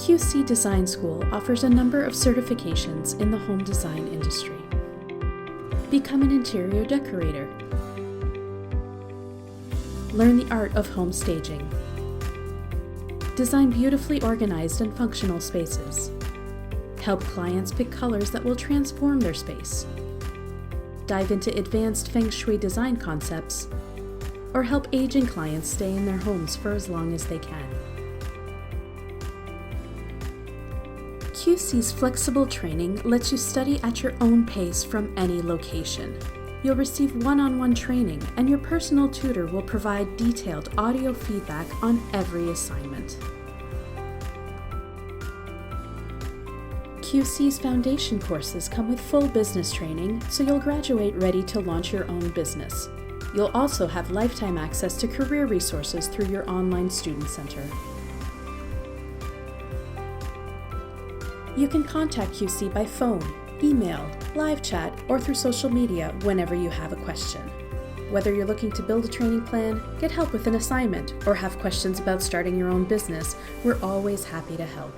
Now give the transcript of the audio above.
QC Design School offers a number of certifications in the home design industry. Become an interior decorator. Learn the art of home staging. Design beautifully organized and functional spaces. Help clients pick colors that will transform their space. Dive into advanced feng shui design concepts, or help aging clients stay in their homes for as long as they can. QC's flexible training lets you study at your own pace from any location. You'll receive one-on-one training, and your personal tutor will provide detailed audio feedback on every assignment. QC's foundation courses come with full business training, so you'll graduate ready to launch your own business. You'll also have lifetime access to career resources through your online student center. You can contact QC by phone, email, live chat, or through social media whenever you have a question. Whether you're looking to build a training plan, get help with an assignment, or have questions about starting your own business, we're always happy to help.